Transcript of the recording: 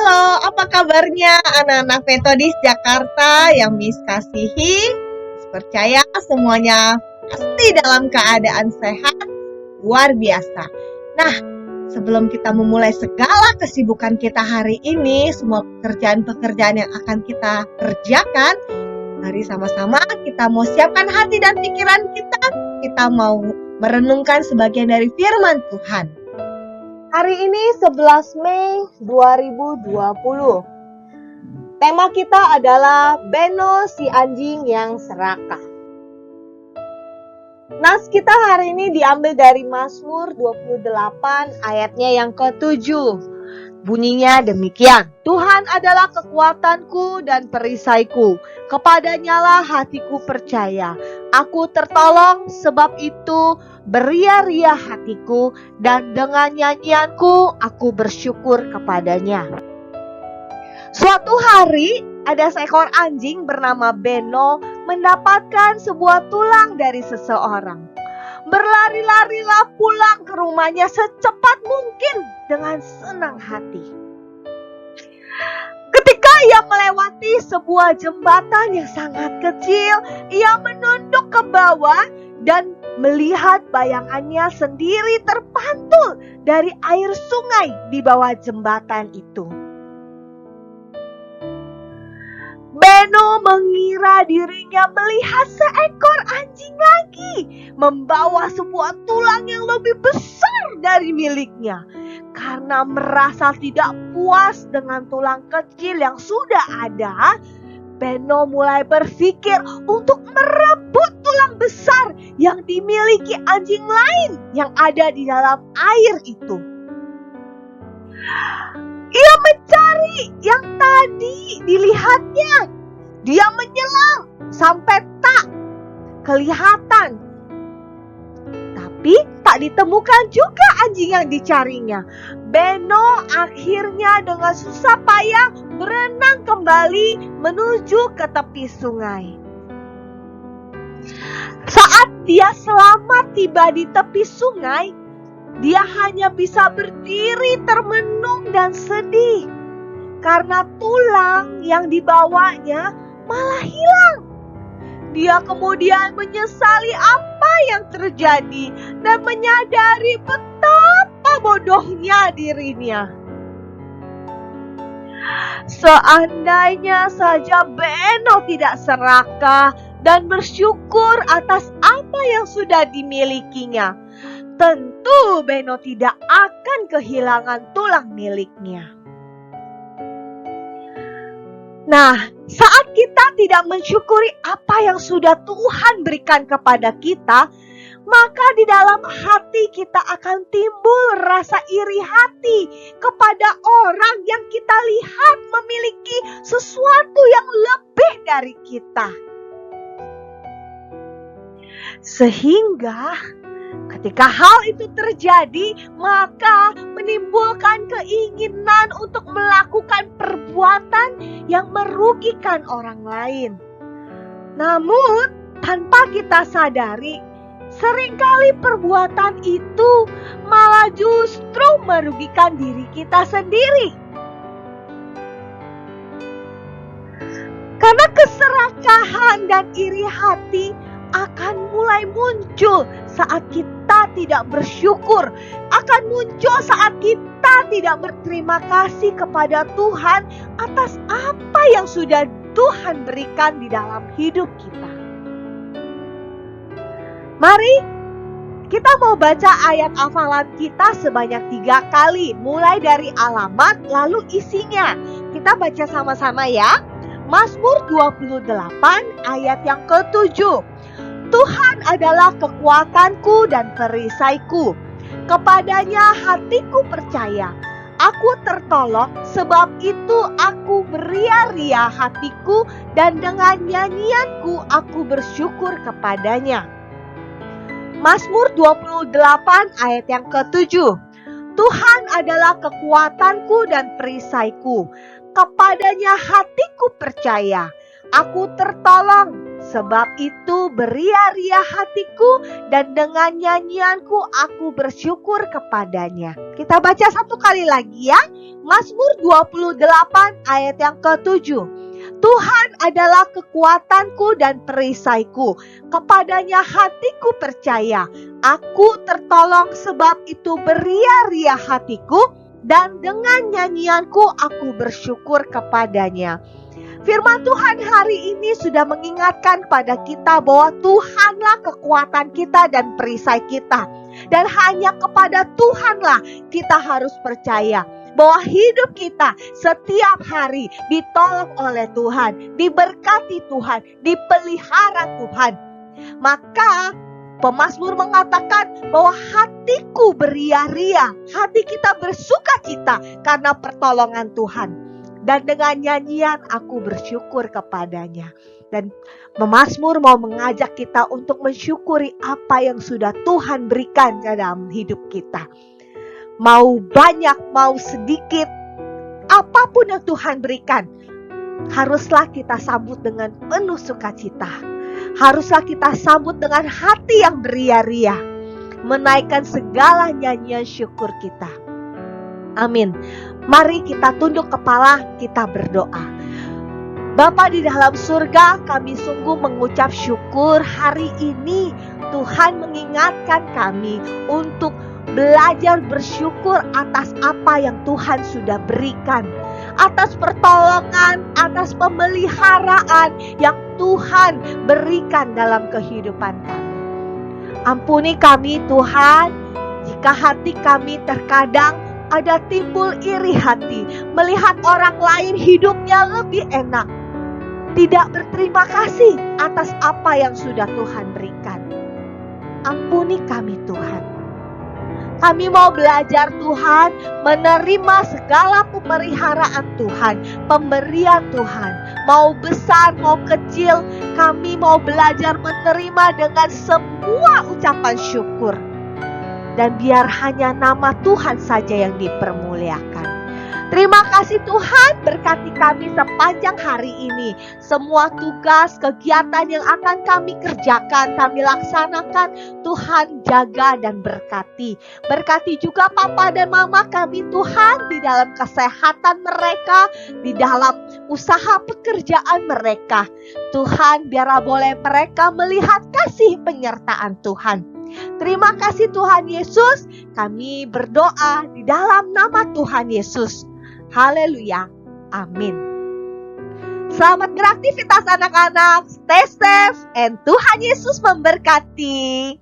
Halo, apa kabarnya anak-anak Metodis Jakarta yang Miss kasihi? Miss percaya semuanya pasti dalam keadaan sehat, luar biasa. Nah, sebelum kita memulai segala kesibukan kita hari ini, semua pekerjaan-pekerjaan yang akan kita kerjakan, mari sama-sama kita mau siapkan hati dan pikiran kita. Kita mau merenungkan sebagian dari firman Tuhan. Hari ini 11 Mei 2020. Tema kita adalah Beno si anjing yang serakah. Nas kita hari ini diambil dari Mazmur 28 ayatnya yang ke-7. Bunyinya demikian. Tuhan adalah kekuatanku dan perisaiku. Kepadanyalah hatiku percaya. Aku tertolong, sebab itu beria-ria hatiku, dan dengan nyanyianku aku bersyukur kepadanya. Suatu hari ada seekor anjing bernama Beno mendapatkan sebuah tulang dari seseorang. Berlari-larilah pulang ke rumahnya secepat mungkin dengan senang hati. Ketika ia melewati sebuah jembatan yang sangat kecil, ia menunduk ke bawah dan melihat bayangannya sendiri terpantul dari air sungai di bawah jembatan itu. Beno mengira dirinya melihat seekor anjing lagi membawa sebuah tulang yang lebih besar dari miliknya. Karena merasa tidak puas dengan tulang kecil yang sudah ada, Beno mulai berpikir untuk merebut tulang besar yang dimiliki anjing lain yang ada di dalam air itu. Ia mencari yang tadi dilihatnya. Dia menyelam sampai tak kelihatan. Tapi tak ditemukan juga anjing yang dicarinya. Beno akhirnya dengan susah payah berenang kembali menuju ke tepi sungai. Saat dia selamat tiba di tepi sungai, dia hanya bisa berdiri termenung dan sedih. Karena tulang yang dibawanya malah hilang. Dia kemudian menyesali apa yang terjadi dan menyadari betapa bodohnya dirinya. Seandainya saja Beno tidak serakah dan bersyukur atas apa yang sudah dimilikinya, tentu Beno tidak akan kehilangan tulang miliknya. Nah, saat kita tidak mensyukuri apa yang sudah Tuhan berikan kepada kita, maka di dalam hati kita akan timbul rasa iri hati kepada orang yang kita lihat memiliki sesuatu yang lebih dari kita. Sehingga ketika hal itu terjadi, maka menimbulkan keinginan untuk melakukan perbuatan yang merugikan orang lain. Namun, tanpa kita sadari, seringkali perbuatan itu malah justru merugikan diri kita sendiri. Karena keserakahan dan iri hati akan mulai muncul saat kita tidak bersyukur, akan muncul saat kita tidak berterima kasih kepada Tuhan atas apa yang sudah Tuhan berikan di dalam hidup kita. Mari kita mau baca ayat hafalan kita sebanyak 3 kali, mulai dari alamat lalu isinya. Kita baca sama-sama ya. Mazmur 28 ayat yang ke-7. Tuhan adalah kekuatanku dan perisaiku. Kepadanya hatiku percaya. Aku tertolong, sebab itu aku beria-ria hatiku, dan dengan nyanyianku aku bersyukur kepadanya. Mazmur 28 ayat yang ke-7. Tuhan adalah kekuatanku dan perisaiku. Kepadanya hatiku percaya. Aku tertolong, Sebab itu beria-ria hatiku dan dengan nyanyianku aku bersyukur kepadanya. Kita baca satu kali lagi ya. Mazmur 28 ayat yang ke-7. Tuhan adalah kekuatanku dan perisaiku. Kepadanya hatiku percaya. Aku tertolong, sebab itu beria-ria hatiku dan dengan nyanyianku aku bersyukur kepadanya. Firman Tuhan hari ini sudah mengingatkan pada kita bahwa Tuhanlah kekuatan kita dan perisai kita. Dan hanya kepada Tuhanlah kita harus percaya bahwa hidup kita setiap hari ditolong oleh Tuhan, diberkati Tuhan, dipelihara Tuhan. Maka pemazmur mengatakan bahwa hatiku beria-ria, hati kita bersukacita karena pertolongan Tuhan. Dan dengan nyanyian aku bersyukur kepadanya. Dan pemazmur mau mengajak kita untuk mensyukuri apa yang sudah Tuhan berikan dalam hidup kita. Mau banyak, mau sedikit, apapun yang Tuhan berikan, haruslah kita sambut dengan penuh sukacita. Haruslah kita sambut dengan hati yang beria-ria, menaikkan segala nyanyian syukur kita. Amin. Mari kita tunduk kepala, kita berdoa. Bapa di dalam surga, kami sungguh mengucap syukur hari ini Tuhan mengingatkan kami untuk belajar bersyukur atas apa yang Tuhan sudah berikan. Atas pertolongan, atas pemeliharaan yang Tuhan berikan dalam kehidupan kami. Ampuni kami Tuhan, jika hati kami terkadang ada timbul iri hati, melihat orang lain hidupnya lebih enak, tidak berterima kasih atas apa yang sudah Tuhan berikan. Ampuni kami Tuhan. Kami mau belajar Tuhan, menerima segala pemeliharaan Tuhan, pemberian Tuhan. Mau besar, mau kecil, kami mau belajar menerima dengan semua ucapan syukur. Dan biar hanya nama Tuhan saja yang dipermuliakan. Terima kasih Tuhan, berkati kami sepanjang hari ini. Semua tugas, kegiatan yang akan kami kerjakan, kami laksanakan, Tuhan jaga dan berkati. Berkati juga Papa dan Mama kami Tuhan, di dalam kesehatan mereka, di dalam usaha pekerjaan mereka. Tuhan, biarlah boleh mereka melihat kasih penyertaan Tuhan. Terima kasih Tuhan Yesus, kami berdoa di dalam nama Tuhan Yesus. Haleluya, amin. Selamat beraktivitas anak-anak, stay safe, and Tuhan Yesus memberkati.